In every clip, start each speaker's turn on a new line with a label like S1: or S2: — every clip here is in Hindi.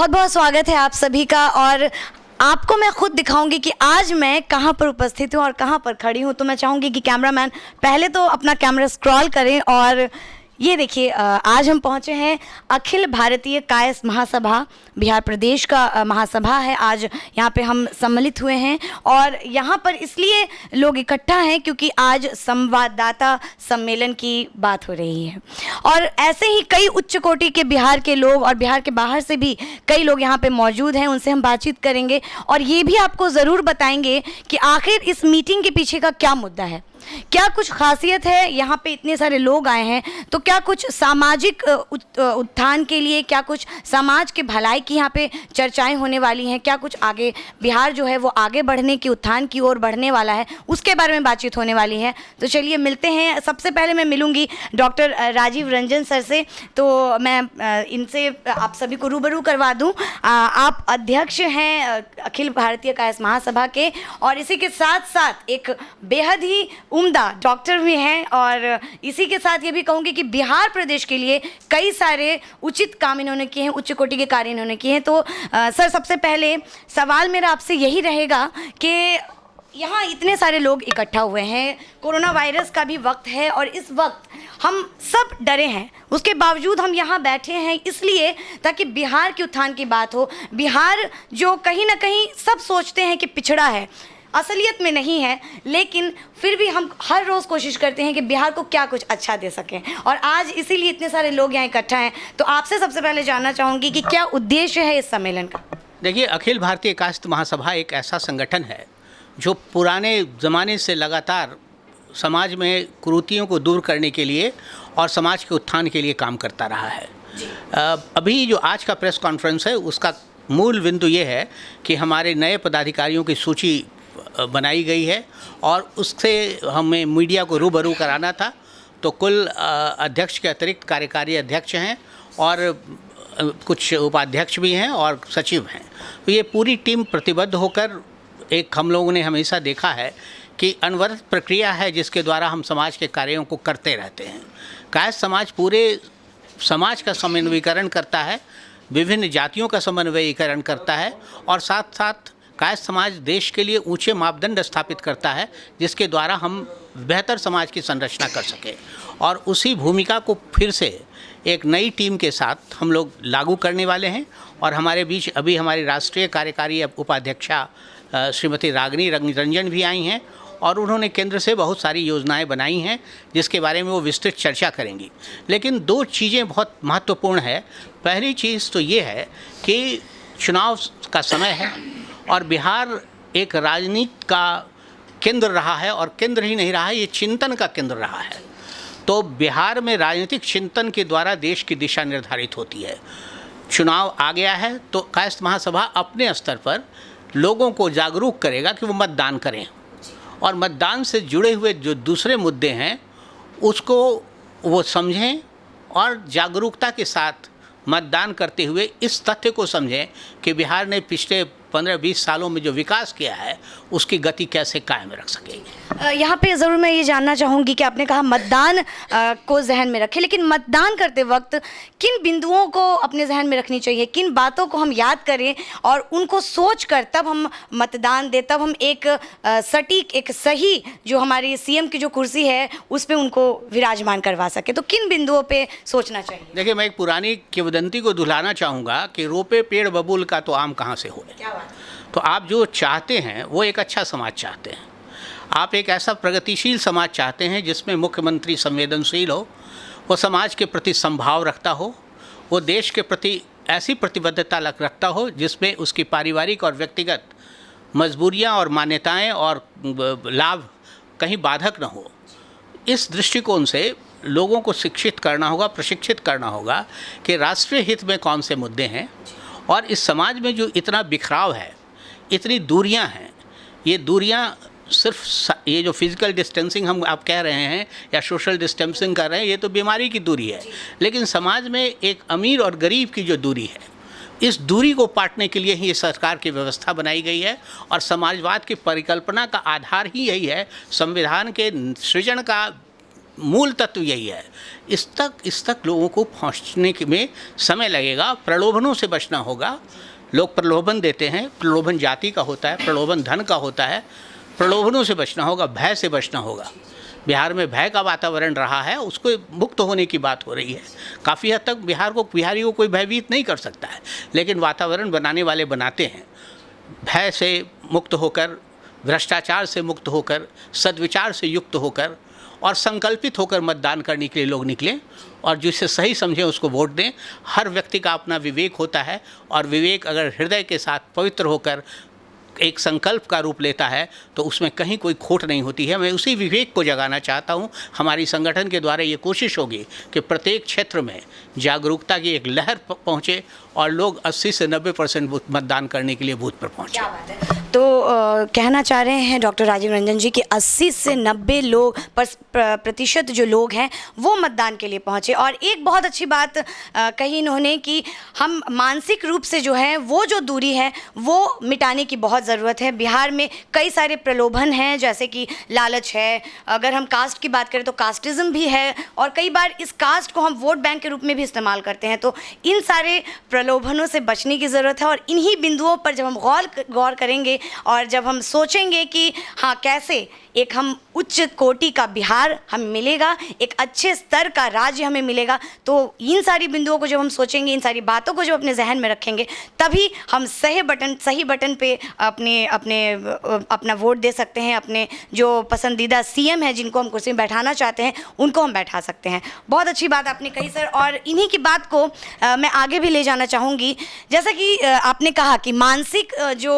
S1: बहुत बहुत स्वागत है आप सभी का। और आपको मैं खुद दिखाऊंगी कि आज मैं कहाँ पर उपस्थित हूँ और कहाँ पर खड़ी हूँ। तो मैं चाहूँगी कि कैमरामैन पहले तो अपना कैमरा स्क्रॉल करें और ये देखिए, आज हम पहुँचे हैं अखिल भारतीय कायस्थ महासभा, बिहार प्रदेश का महासभा है। आज यहाँ पे हम सम्मिलित हुए हैं और यहाँ पर इसलिए लोग इकट्ठा हैं क्योंकि आज संवाददाता सम्मेलन की बात हो रही है। और ऐसे ही कई उच्च कोटि के बिहार के लोग और बिहार के बाहर से भी कई लोग यहाँ पे मौजूद हैं, उनसे हम बातचीत करेंगे और ये भी आपको ज़रूर बताएंगे कि आखिर इस मीटिंग के पीछे का क्या मुद्दा है, क्या कुछ खासियत है। यहाँ पे इतने सारे लोग आए हैं तो क्या कुछ सामाजिक उत्थान के लिए, क्या कुछ समाज के भलाई की यहाँ पे चर्चाएं होने वाली हैं, क्या कुछ आगे बिहार जो है वो आगे बढ़ने की, उत्थान की ओर बढ़ने वाला है, उसके बारे में बातचीत होने वाली है। तो चलिए मिलते हैं। सबसे पहले मैं मिलूंगी डॉक्टर राजीव रंजन सर से। तो मैं इनसे आप सभी को रूबरू करवा दूँ। आप अध्यक्ष हैं अखिल भारतीय कायस्थ महासभा के और इसी के साथ साथ एक बेहद ही उम्दा डॉक्टर भी हैं और इसी के साथ ये भी कहूँगी कि बिहार प्रदेश के लिए कई सारे उचित काम इन्होंने किए हैं, उच्च कोटि के कार्य इन्होंने किए हैं। तो सर, सबसे पहले सवाल मेरा आपसे यही रहेगा कि यहाँ इतने सारे लोग इकट्ठा हुए हैं, कोरोना वायरस का भी वक्त है और इस वक्त हम सब डरे हैं, उसके बावजूद हम यहाँ बैठे हैं इसलिए ताकि बिहार के उत्थान की बात हो। बिहार जो कहीं ना कहीं सब सोचते हैं कि पिछड़ा है, असलियत में नहीं है, लेकिन फिर भी हम हर रोज़ कोशिश करते हैं कि बिहार को क्या कुछ अच्छा दे सकें और आज इसीलिए इतने सारे लोग यहाँ इकट्ठा हैं। तो आपसे सबसे पहले जानना चाहूँगी कि क्या उद्देश्य है इस सम्मेलन का।
S2: देखिए, अखिल भारतीय कायस्थ महासभा एक ऐसा संगठन है जो पुराने ज़माने से लगातार समाज में कुरीतियों को दूर करने के लिए और समाज के उत्थान के लिए काम करता रहा है। अभी जो आज का प्रेस कॉन्फ्रेंस है उसका मूल बिंदु ये है कि हमारे नए पदाधिकारियों की सूची बनाई गई है और उससे हमें मीडिया को रूबरू कराना था। तो कुल अध्यक्ष के अतिरिक्त कार्यकारी अध्यक्ष हैं और कुछ उपाध्यक्ष भी हैं और सचिव हैं। तो ये पूरी टीम प्रतिबद्ध होकर, एक हम लोगों ने हमेशा देखा है कि अनवरत प्रक्रिया है जिसके द्वारा हम समाज के कार्यों को करते रहते हैं। कायस्थ समाज पूरे समाज का समन्वयीकरण करता है, विभिन्न जातियों का समन्वयीकरण करता है और साथ साथ कायस्थ समाज देश के लिए ऊंचे मापदंड स्थापित करता है जिसके द्वारा हम बेहतर समाज की संरचना कर सकें। और उसी भूमिका को फिर से एक नई टीम के साथ हम लोग लागू करने वाले हैं। और हमारे बीच अभी हमारी राष्ट्रीय कार्यकारी उपाध्यक्षा श्रीमती रागिनी रंजन भी आई हैं और उन्होंने केंद्र से बहुत सारी योजनाएं बनाई हैं जिसके बारे में वो विस्तृत चर्चा करेंगी। लेकिन दो चीज़ें बहुत महत्वपूर्ण है। पहली चीज़ तो ये है कि चुनाव का समय है और बिहार एक राजनीति का केंद्र रहा है और केंद्र ही नहीं रहा है, ये चिंतन का केंद्र रहा है। तो बिहार में राजनीतिक चिंतन के द्वारा देश की दिशा निर्धारित होती है। चुनाव आ गया है तो कायस्थ महासभा अपने स्तर पर लोगों को जागरूक करेगा कि वो मतदान करें और मतदान से जुड़े हुए जो दूसरे मुद्दे हैं उसको वो समझें और जागरूकता के साथ मतदान करते हुए इस तथ्य को समझें कि बिहार ने पिछले 15-20 सालों में जो विकास किया है उसकी गति कैसे कायम रख सकेंगे।
S1: यहाँ पे ज़रूर मैं ये जानना चाहूँगी कि आपने कहा मतदान को जहन में रखें, लेकिन मतदान करते वक्त किन बिंदुओं को अपने जहन में रखनी चाहिए, किन बातों को हम याद करें और उनको सोच कर तब हम मतदान दें, तब हम एक सटीक, एक सही जो हमारी सीएम की जो कुर्सी है उस पर उनको विराजमान करवा सके। तो किन बिंदुओं पर सोचना चाहिए।
S2: देखिए, मैं एक पुरानी किंवदंती को दुहराना चाहूँगा कि रोपे पेड़ बबूल का तो आम कहाँ से होए। तो आप जो चाहते हैं वो एक अच्छा समाज चाहते हैं, आप एक ऐसा प्रगतिशील समाज चाहते हैं जिसमें मुख्यमंत्री संवेदनशील हो, वो समाज के प्रति संभाव रखता हो, वो देश के प्रति ऐसी प्रतिबद्धता रखता हो जिसमें उसकी पारिवारिक और व्यक्तिगत मजबूरियां और मान्यताएं और लाभ कहीं बाधक न हो। इस दृष्टिकोण से लोगों को शिक्षित करना होगा, प्रशिक्षित करना होगा कि राष्ट्रीय हित में कौन से मुद्दे हैं और इस समाज में जो इतना बिखराव है, इतनी दूरियां हैं, ये दूरियां सिर्फ ये जो फिज़िकल डिस्टेंसिंग हम आप कह रहे हैं या सोशल डिस्टेंसिंग कर रहे हैं, ये तो बीमारी की दूरी है, लेकिन समाज में एक अमीर और गरीब की जो दूरी है, इस दूरी को पाटने के लिए ही सरकार की व्यवस्था बनाई गई है। और समाजवाद की परिकल्पना का आधार ही यही है, संविधान के सृजन का मूल तत्व यही है। इस तक लोगों को पहुंचने में समय लगेगा। प्रलोभनों से बचना होगा। लोग प्रलोभन देते हैं, प्रलोभन जाति का होता है, प्रलोभन धन का होता है। प्रलोभनों से बचना होगा, भय से बचना होगा। बिहार में भय का वातावरण रहा है, उसको मुक्त होने की बात हो रही है। काफ़ी हद तक बिहारी को कोई भयभीत नहीं कर सकता है, लेकिन वातावरण बनाने वाले बनाते हैं। भय से मुक्त होकर, भ्रष्टाचार से मुक्त होकर, सद्विचार से युक्त होकर और संकल्पित होकर मतदान करने के लिए लोग निकलें और जिसे सही समझें उसको वोट दें। हर व्यक्ति का अपना विवेक होता है और विवेक अगर हृदय के साथ पवित्र होकर एक संकल्प का रूप लेता है तो उसमें कहीं कोई खोट नहीं होती है। मैं उसी विवेक को जगाना चाहता हूँ। हमारी संगठन के द्वारा ये कोशिश होगी कि प्रत्येक क्षेत्र में जागरूकता की एक लहर पहुँचे और लोग 80 से 90% मतदान करने के लिए बूथ पर पहुँचे।
S1: क्या बात है। तो कहना चाह रहे हैं डॉक्टर राजीव रंजन जी कि 80 से 90 प्रतिशत जो लोग हैं वो मतदान के लिए पहुँचे। और एक बहुत अच्छी बात कही इन्होंने कि हम मानसिक रूप से जो है वो जो दूरी है वो मिटाने की बहुत ज़रूरत है। बिहार में कई सारे प्रलोभन हैं, जैसे कि लालच है, अगर हम कास्ट की बात करें तो कास्टिज़म भी है, और कई बार इस कास्ट को हम वोट बैंक के रूप में भी इस्तेमाल करते हैं। तो इन सारे प्रलोभनों से बचने की ज़रूरत है और इन्हीं बिंदुओं पर जब हम गौर करेंगे और जब हम सोचेंगे कि हाँ कैसे एक हम उच्च कोटि का बिहार हमें मिलेगा, एक अच्छे स्तर का राज्य हमें मिलेगा, तो इन सारी बिंदुओं को जब हम सोचेंगे, इन सारी बातों को जब अपने जहन में रखेंगे, तभी हम सही बटन पे अपना वोट दे सकते हैं। अपने जो पसंदीदा सीएम है जिनको हम कुर्सी में बैठाना चाहते हैं उनको हम बैठा सकते हैं। बहुत अच्छी बात आपने कही सर, और इन्हीं की बात को मैं आगे भी ले जाना चाहूँगी। जैसा कि आपने कहा कि मानसिक जो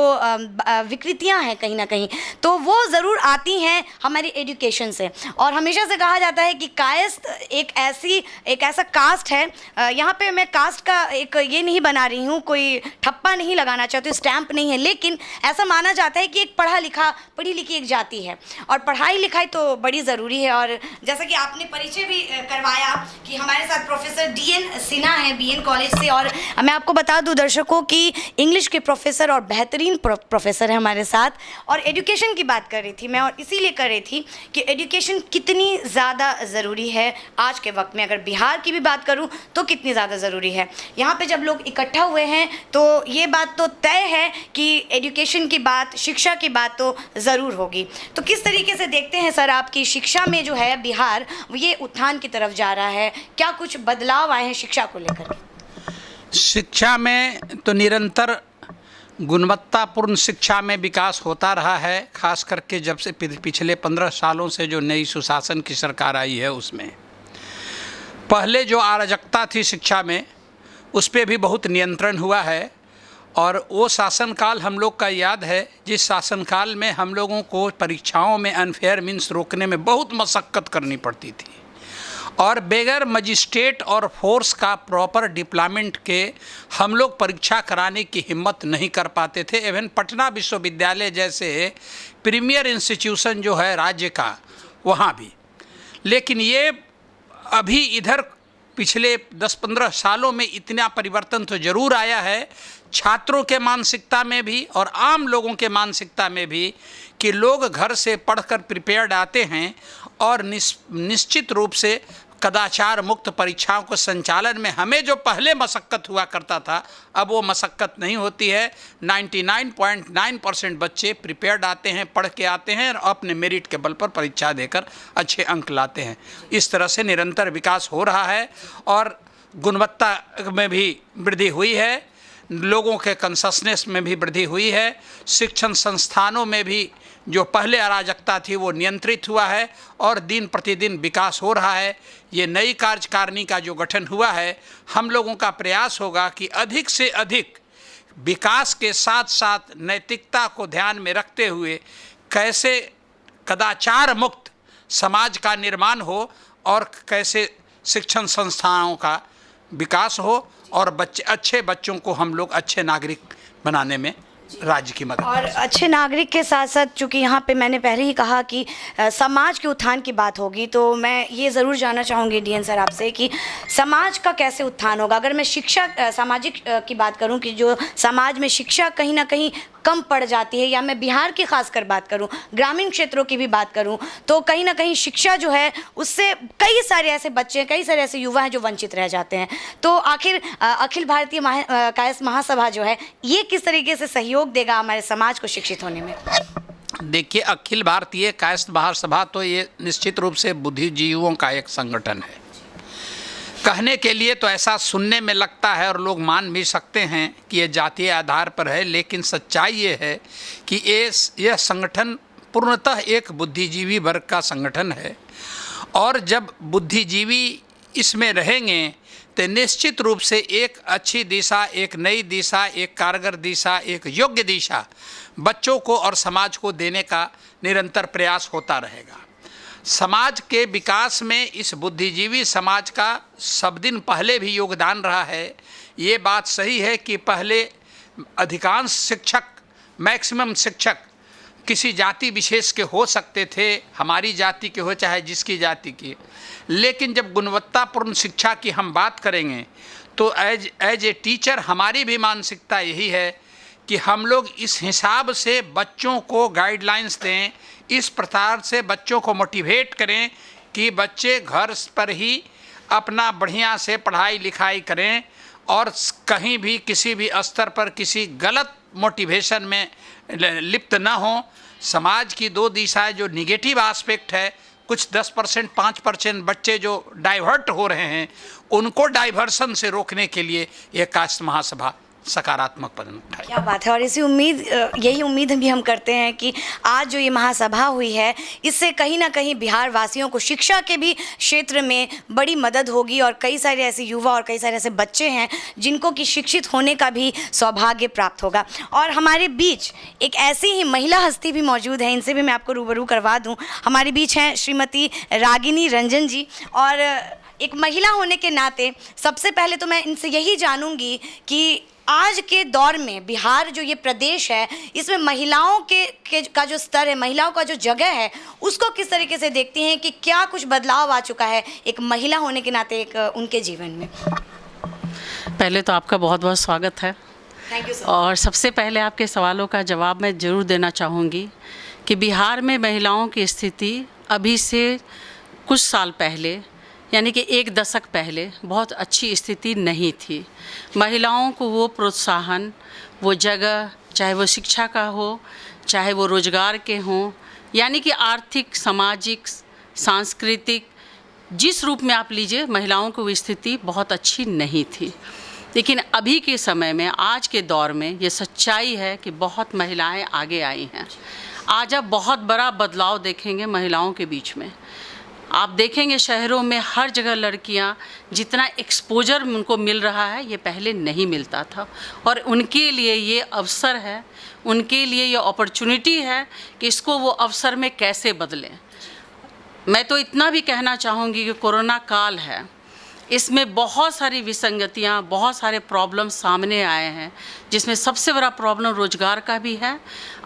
S1: विकृतियाँ हैं कहीं ना कहीं तो वो ज़रूर आती हैं हमारी एजुकेशन से, और हमेशा से कहा जाता है कि कास्ट एक ऐसा कास्ट है, यहाँ पे मैं कास्ट का एक ये नहीं बना रही हूँ, कोई ठप्पा नहीं लगाना चाहती हूँ, स्टैंप नहीं है, लेकिन ऐसा माना जाता है कि एक पढ़ी लिखी एक जाति है और पढ़ाई लिखाई तो बड़ी ज़रूरी है। और जैसा कि आपने परिचय भी करवाया कि हमारे साथ प्रोफेसर DN सिन्हा हैं BN कॉलेज से, और मैं आपको बता दूं दर्शकों कि इंग्लिश के प्रोफेसर और बेहतरीन प्रोफेसर हैं हमारे साथ। और एजुकेशन की बात कर रही थी मैं, और इसीलिए कर रही थी कि एजुकेशन कितनी ज़्यादा ज़रूरी है आज के वक्त में। अगर बिहार की भी बात करूं तो कितनी ज़्यादा ज़रूरी है। यहाँ पे जब लोग इकट्ठा हुए हैं तो ये बात तो तय है कि एजुकेशन की बात, शिक्षा की बात तो ज़रूर होगी। तो किस तरीके से देखते हैं सर आपकी शिक्षा में जो है बिहार ये उत्थान की तरफ जा रहा है, क्या कुछ बदलाव आए हैं शिक्षा को लेकर?
S3: शिक्षा में तो निरंतर गुणवत्तापूर्ण शिक्षा में विकास होता रहा है, खास करके जब से पिछले 15 सालों से जो नई सुशासन की सरकार आई है उसमें। पहले जो अराजकता थी शिक्षा में उस पर भी बहुत नियंत्रण हुआ है, और वो शासनकाल हम लोग का याद है जिस शासनकाल में हम लोगों को परीक्षाओं में अनफेयर मीन्स रोकने में बहुत मशक्क़त करनी पड़ती थी, और बगैर मजिस्ट्रेट और फोर्स का प्रॉपर डिप्लॉयमेंट के हम लोग परीक्षा कराने की हिम्मत नहीं कर पाते थे। इवन पटना विश्वविद्यालय जैसे प्रीमियर इंस्टीट्यूशन जो है राज्य का, वहाँ भी। लेकिन ये अभी इधर पिछले 10-15 सालों में इतना परिवर्तन तो ज़रूर आया है, छात्रों के मानसिकता में भी और आम लोगों के मानसिकता में भी, कि लोग घर से पढ़कर प्रिपेयर्ड आते हैं और निश्चित रूप से कदाचार मुक्त परीक्षाओं के संचालन में हमें जो पहले मशक्क़त हुआ करता था अब वो मशक्क़त नहीं होती है। 99.9% बच्चे प्रिपेयर्ड आते हैं, पढ़ के आते हैं और अपने मेरिट के बल पर परीक्षा देकर अच्छे अंक लाते हैं। इस तरह से निरंतर विकास हो रहा है और गुणवत्ता में भी वृद्धि हुई है, लोगों के कंससनेस में भी वृद्धि हुई है, शिक्षण संस्थानों में भी जो पहले अराजकता थी वो नियंत्रित हुआ है और दिन प्रतिदिन विकास हो रहा है। ये नई कार्यकारिणी का जो गठन हुआ है, हम लोगों का प्रयास होगा कि अधिक से अधिक विकास के साथ साथ नैतिकता को ध्यान में रखते हुए कैसे कदाचार मुक्त समाज का निर्माण हो और कैसे शिक्षण संस्थानों का विकास हो और अच्छे बच्चों को हम लोग अच्छे नागरिक बनाने में राज्य की मदद।
S1: और अच्छे नागरिक के साथ साथ, चूँकि यहाँ पे मैंने पहले ही कहा कि समाज के उत्थान की बात होगी, तो मैं ये ज़रूर जानना चाहूँगी DN सर आपसे कि समाज का कैसे उत्थान होगा। अगर मैं शिक्षा सामाजिक की बात करूँ कि जो समाज में शिक्षा कहीं ना कहीं कम पड़ जाती है, या मैं बिहार की खासकर बात करूं, ग्रामीण क्षेत्रों की भी बात करूं, तो कहीं ना कहीं शिक्षा जो है उससे कई सारे ऐसे बच्चे हैं, कई सारे ऐसे युवा हैं जो वंचित रह जाते हैं। तो आखिर अखिल भारतीय कायस्थ महासभा जो है ये किस तरीके से सहयोग देगा हमारे समाज को शिक्षित होने में?
S3: देखिए, अखिल भारतीय कायस्थ महासभा तो ये निश्चित रूप से बुद्धिजीवियों का एक संगठन है। कहने के लिए तो ऐसा सुनने में लगता है और लोग मान भी सकते हैं कि ये जातीय आधार पर है, लेकिन सच्चाई ये है कि यह संगठन पूर्णतः एक बुद्धिजीवी वर्ग का संगठन है। और जब बुद्धिजीवी इसमें रहेंगे तो निश्चित रूप से एक अच्छी दिशा, एक नई दिशा, एक कारगर दिशा, एक योग्य दिशा बच्चों को और समाज को देने का निरंतर प्रयास होता रहेगा। समाज के विकास में इस बुद्धिजीवी समाज का सब दिन पहले भी योगदान रहा है। ये बात सही है कि पहले अधिकांश शिक्षक, मैक्सिमम शिक्षक किसी जाति विशेष के हो सकते थे, हमारी जाति के हो चाहे जिसकी जाति की, लेकिन जब गुणवत्तापूर्ण शिक्षा की हम बात करेंगे तो एज ए टीचर हमारी भी मानसिकता यही है कि हम लोग इस हिसाब से बच्चों को गाइडलाइंस दें, इस प्रकार से बच्चों को मोटिवेट करें कि बच्चे घर पर ही अपना बढ़िया से पढ़ाई लिखाई करें और कहीं भी किसी भी स्तर पर किसी गलत मोटिवेशन में लिप्त न हो। समाज की दो दिशाएं जो निगेटिव एस्पेक्ट है, कुछ 10% 5% बच्चे जो डाइवर्ट हो रहे हैं, उनको डाइवर्सन से रोकने के लिए ये कायस्थ महासभा सकारात्मक कदम उठाए।
S1: क्या बात है। और यही उम्मीद भी हम करते हैं कि आज जो ये महासभा हुई है इससे कहीं ना कहीं बिहार वासियों को शिक्षा के भी क्षेत्र में बड़ी मदद होगी, और कई सारे ऐसे युवा और कई सारे ऐसे बच्चे हैं जिनको कि शिक्षित होने का भी सौभाग्य प्राप्त होगा। और हमारे बीच एक ऐसी ही महिला हस्ती भी मौजूद है, इनसे भी मैं आपको रूबरू करवा दूँ। हमारे बीच हैं श्रीमती रागिनी रंजन जी, और एक महिला होने के नाते सबसे पहले तो मैं इनसे यही जानूंगी कि आज के दौर में बिहार जो ये प्रदेश है इसमें महिलाओं का जो स्तर है, महिलाओं का जो जगह है, उसको किस तरीके से देखती हैं कि क्या कुछ बदलाव आ चुका है एक महिला होने के नाते एक उनके जीवन में?
S4: पहले तो आपका बहुत बहुत स्वागत है।
S1: Thank you sir.
S4: और सबसे पहले आपके सवालों का जवाब मैं ज़रूर देना चाहूँगी कि बिहार में महिलाओं की स्थिति अभी से कुछ साल पहले, यानी कि एक दशक पहले, बहुत अच्छी स्थिति नहीं थी। महिलाओं को वो प्रोत्साहन, वो जगह, चाहे वो शिक्षा का हो, चाहे वो रोजगार के हों, यानी कि आर्थिक, सामाजिक, सांस्कृतिक, जिस रूप में आप लीजिए, महिलाओं को वो स्थिति बहुत अच्छी नहीं थी। लेकिन अभी के समय में, आज के दौर में ये सच्चाई है कि बहुत महिलाएं आगे आई हैं। आज आप बहुत बड़ा बदलाव देखेंगे महिलाओं के बीच में। आप देखेंगे शहरों में हर जगह लड़कियां, जितना एक्सपोजर उनको मिल रहा है ये पहले नहीं मिलता था, और उनके लिए ये अवसर है, उनके लिए ये अपॉर्चुनिटी है कि इसको वो अवसर में कैसे बदलें। मैं तो इतना भी कहना चाहूँगी कि कोरोना काल है, इसमें बहुत सारी विसंगतियाँ, बहुत सारे प्रॉब्लम सामने आए हैं, जिसमें सबसे बड़ा प्रॉब्लम रोजगार का भी है।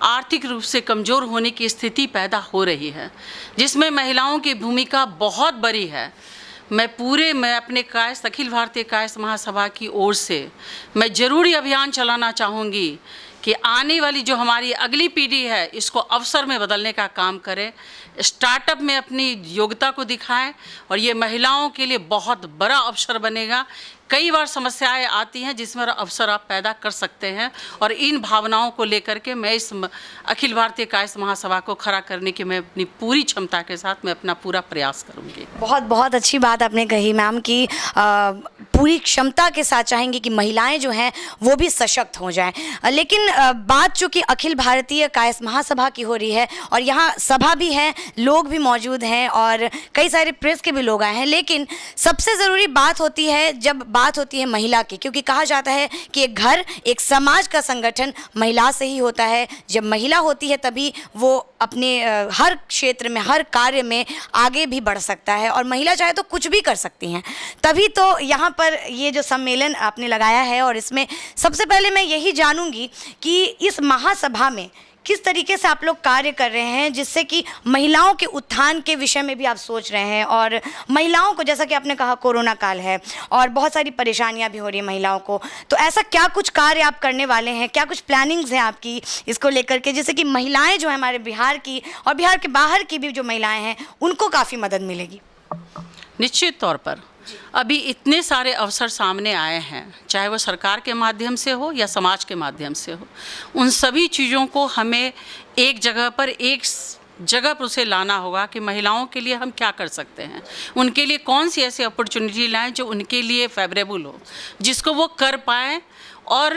S4: आर्थिक रूप से कमज़ोर होने की स्थिति पैदा हो रही है, जिसमें महिलाओं की भूमिका बहुत बड़ी है। मैं अपने कायस्थ, अखिल भारतीय कायस्थ महासभा की ओर से मैं ज़रूर अभियान चलाना चाहूँगी कि आने वाली जो हमारी अगली पीढ़ी है इसको अवसर में बदलने का काम करें, स्टार्टअप में अपनी योग्यता को दिखाएं, और ये महिलाओं के लिए बहुत बड़ा अवसर बनेगा। कई बार समस्याएं आती हैं जिसमें अवसर आप पैदा कर सकते हैं, और इन भावनाओं को लेकर के मैं इस अखिल भारतीय कायस्थ महासभा को खड़ा करने की मैं अपनी पूरी क्षमता के साथ मैं अपना पूरा प्रयास करूंगी।
S1: बहुत बहुत अच्छी बात आपने कही मैम कि पूरी क्षमता के साथ चाहेंगे कि महिलाएं जो हैं वो भी सशक्त हो जाएं। लेकिन बात चूँकि अखिल भारतीय कायस्थ महासभा की हो रही है, और यहाँ सभा भी है, लोग भी मौजूद हैं, और कई सारे प्रेस के भी लोग आए हैं, लेकिन सबसे ज़रूरी बात होती है जब बात होती है महिला की, क्योंकि कहा जाता है कि एक घर, एक समाज का संगठन महिला से ही होता है। जब महिला होती है तभी वो अपने हर क्षेत्र में, हर कार्य में आगे भी बढ़ सकता है और महिला चाहे तो कुछ भी कर सकती हैं। तभी तो यहाँ पर ये जो सम्मेलन आपने लगाया है, और इसमें सबसे पहले मैं यही जानूंगी कि इस महासभा में किस तरीके से आप लोग कार्य कर रहे हैं, जिससे कि महिलाओं के उत्थान के विषय में भी आप सोच रहे हैं, और महिलाओं को, जैसा कि आपने कहा कोरोना काल है और बहुत सारी परेशानियां भी हो रही हैं महिलाओं को, तो ऐसा क्या कुछ कार्य आप करने वाले हैं, क्या कुछ प्लानिंग्स हैं आपकी इसको लेकर के, जिससे कि महिलाएं जो है हमारे बिहार की और बिहार के बाहर की भी जो महिलाएं हैं उनको काफ़ी मदद मिलेगी?
S4: निश्चित तौर पर अभी इतने सारे अवसर सामने आए हैं, चाहे वो सरकार के माध्यम से हो या समाज के माध्यम से हो, उन सभी चीज़ों को हमें एक जगह पर उसे लाना होगा कि महिलाओं के लिए हम क्या कर सकते हैं, उनके लिए कौन सी ऐसी अपॉर्चुनिटी लाएं जो उनके लिए फेवरेबल हो, जिसको वो कर पाएँ और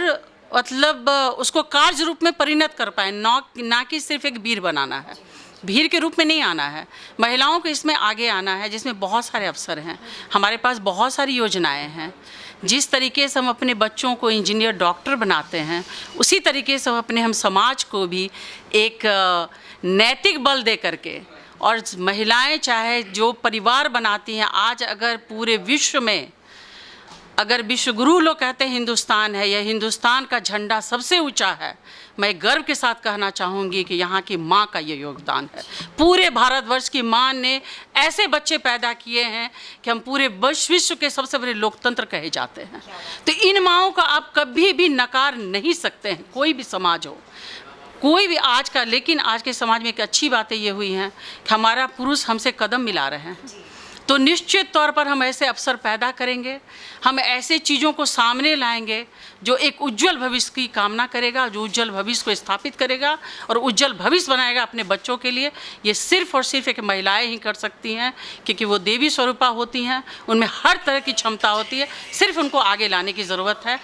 S4: मतलब उसको कार्य रूप में परिणत कर पाएँ, ना कि सिर्फ एक भीड़ बनाना है, भीड़ के रूप में नहीं आना है। महिलाओं को इसमें आगे आना है, जिसमें बहुत सारे अवसर हैं, हमारे पास बहुत सारी योजनाएं हैं। जिस तरीके से हम अपने बच्चों को इंजीनियर, डॉक्टर बनाते हैं, उसी तरीके से हम समाज को भी एक नैतिक बल दे करके, और महिलाएं चाहे जो परिवार बनाती हैं, आज अगर पूरे विश्व में अगर विश्व गुरु लोग कहते हैं हिंदुस्तान है, यह हिंदुस्तान का झंडा सबसे ऊंचा है, मैं गर्व के साथ कहना चाहूँगी कि यहाँ की माँ का ये योगदान है। पूरे भारतवर्ष की माँ ने ऐसे बच्चे पैदा किए हैं कि हम पूरे विश्व के सबसे बड़े लोकतंत्र कहे जाते हैं। तो इन माँओं का आप कभी भी नकार नहीं सकते हैं, कोई भी समाज हो, कोई भी आज का। लेकिन आज के समाज में एक अच्छी बातें ये हुई हैं कि हमारा पुरुष हमसे कदम मिला रहे हैं, तो निश्चित तौर पर हम ऐसे अवसर पैदा करेंगे, हम ऐसे चीज़ों को सामने लाएंगे जो एक उज्जवल भविष्य की कामना करेगा, जो उज्जवल भविष्य को स्थापित करेगा और उज्जवल भविष्य बनाएगा अपने बच्चों के लिए। ये सिर्फ और सिर्फ एक महिलाएं ही कर सकती हैं, क्योंकि वो देवी स्वरूपा होती हैं, उनमें हर तरह की क्षमता होती है, सिर्फ उनको आगे लाने की ज़रूरत है।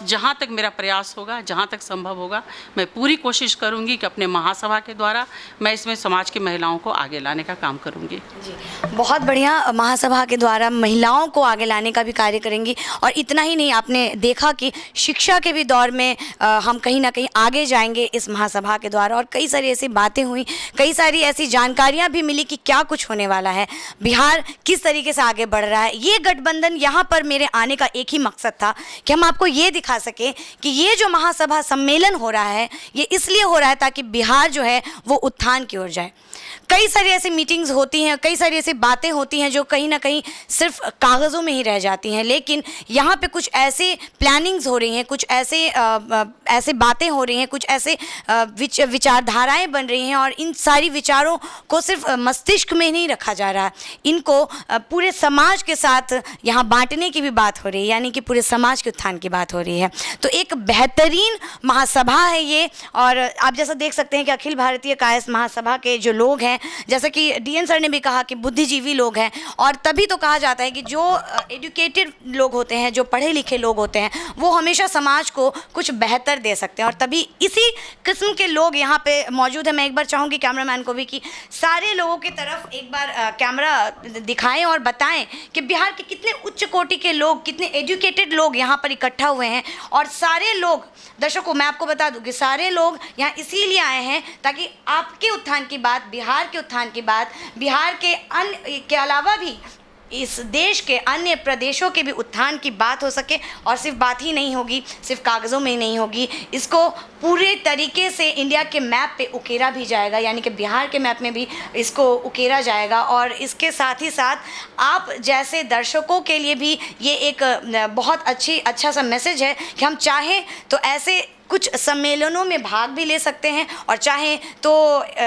S4: जहाँ तक मेरा प्रयास होगा, जहाँ तक संभव होगा, मैं पूरी कोशिश करूँगी कि अपने महासभा के द्वारा मैं इसमें समाज की महिलाओं को आगे लाने का काम करूँगी।
S1: जी, बहुत बढ़िया। महासभा के द्वारा महिलाओं को आगे लाने का भी कार्य करेंगी, और इतना ही नहीं, आपने देखा कि शिक्षा के भी दौर में हम कहीं ना कहीं आगे जाएंगे इस महासभा के द्वारा, और कई सारी ऐसी बातें हुई, कई सारी ऐसी जानकारियां भी मिली कि क्या कुछ होने वाला है, बिहार किस तरीके से आगे बढ़ रहा है। ये गठबंधन, यहाँ पर मेरे आने का एक ही मकसद था कि हम आपको ये दिखा सके कि ये जो महासभा सम्मेलन हो रहा है, ये इसलिए हो रहा है ताकि बिहार जो है वो उत्थान की ओर जाए। कई सारी ऐसी मीटिंग्स होती हैं, कई सारी ऐसी बातें होती हैं जो कहीं ना कहीं सिर्फ कागज़ों में ही रह जाती हैं, लेकिन यहाँ पे कुछ ऐसे प्लानिंग्स हो रही हैं, कुछ ऐसे बातें हो रही हैं, कुछ ऐसे विचारधाराएं बन रही हैं, और इन सारी विचारों को सिर्फ मस्तिष्क में नहीं रखा जा रहा, इनको पूरे समाज के साथ यहाँ बांटने की भी बात हो रही है, यानी कि पूरे समाज के उत्थान की बात हो रही है। तो एक बेहतरीन महासभा है ये, और आप जैसा देख सकते हैं कि अखिल भारतीय कायस्थ महासभा के जो लोग हैं, जैसा कि डीएन सर ने भी कहा कि बुद्धिजीवी लोग हैं, और तभी तो कहा जाता है कि जो एजुकेटेड लोग होते हैं, जो पढ़े लिखे लोग होते हैं, वो हमेशा समाज को कुछ बेहतर दे सकते हैं, और तभी इसी किस्म के लोग यहाँ पे मौजूद हैं। मैं एक बार चाहूँगी कैमरामैन को भी कि सारे लोगों की तरफ एक बार कैमरा दिखाएं और बताएं कि बिहार के कितने उच्च कोटि के लोग, कितने एजुकेटेड लोग यहाँ पर इकट्ठा हुए हैं। और सारे लोग, दर्शकों मैं आपको बता दूं कि सारे लोग यहाँ इसीलिए आए हैं ताकि आपके उत्थान की बात, बिहार के उत्थान की बात, बिहार के अन्य के अलावा भी इस देश के अन्य प्रदेशों के भी उत्थान की बात हो सके। और सिर्फ बात ही नहीं होगी, सिर्फ कागज़ों में ही नहीं होगी, इसको पूरे तरीके से इंडिया के मैप पे उकेरा भी जाएगा, यानी कि बिहार के मैप में भी इसको उकेरा जाएगा। और इसके साथ ही साथ आप जैसे दर्शकों के लिए भी ये एक बहुत अच्छा सा मैसेज है कि हम चाहें तो ऐसे कुछ सम्मेलनों में भाग भी ले सकते हैं, और चाहें तो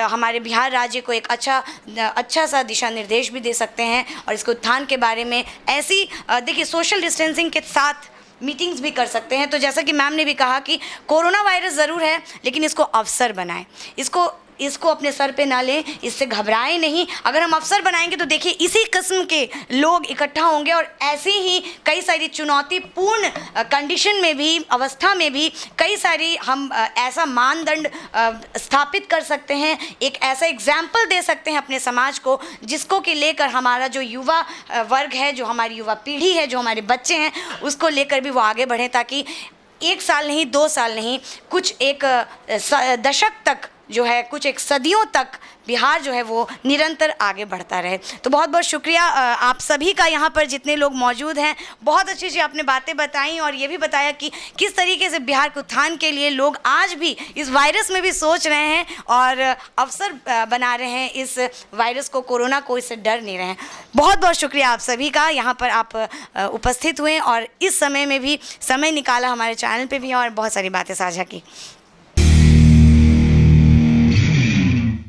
S1: हमारे बिहार राज्य को एक अच्छा सा दिशा निर्देश भी दे सकते हैं। और इसके उत्थान के बारे में ऐसी देखिए सोशल डिस्टेंसिंग के साथ मीटिंग्स भी कर सकते हैं। तो जैसा कि मैम ने भी कहा कि कोरोना वायरस ज़रूर है, लेकिन इसको अवसर बनाएं, इसको अपने सर पे ना लें, इससे घबराएं नहीं। अगर हम अवसर बनाएंगे तो देखिए इसी किस्म के लोग इकट्ठा होंगे, और ऐसे ही कई सारी चुनौतीपूर्ण कंडीशन में भी, अवस्था में भी कई सारी हम ऐसा मानदंड स्थापित कर सकते हैं, एक ऐसा एग्जाम्पल दे सकते हैं अपने समाज को, जिसको कि लेकर हमारा जो युवा वर्ग है, जो हमारी युवा पीढ़ी है, जो हमारे बच्चे हैं, उसको लेकर भी वो आगे बढ़ें, ताकि 1 साल नहीं, 2 साल नहीं, कुछ एक दशक तक जो है कुछ एक सदियों तक बिहार जो है वो निरंतर आगे बढ़ता रहे। तो बहुत बहुत शुक्रिया आप सभी का, यहाँ पर जितने लोग मौजूद हैं। बहुत अच्छी अच्छी आपने बातें बताई और ये भी बताया कि किस तरीके से बिहार के उत्थान के लिए लोग आज भी इस वायरस में भी सोच रहे हैं और अवसर बना रहे हैं, इस वायरस को, कोरोना को, इससे डर नहीं रहे हैं। बहुत बहुत शुक्रिया आप सभी का, यहाँ पर आप उपस्थित हुए और इस समय में भी समय निकाला हमारे चैनल पे भी और बहुत सारी बातें साझा की।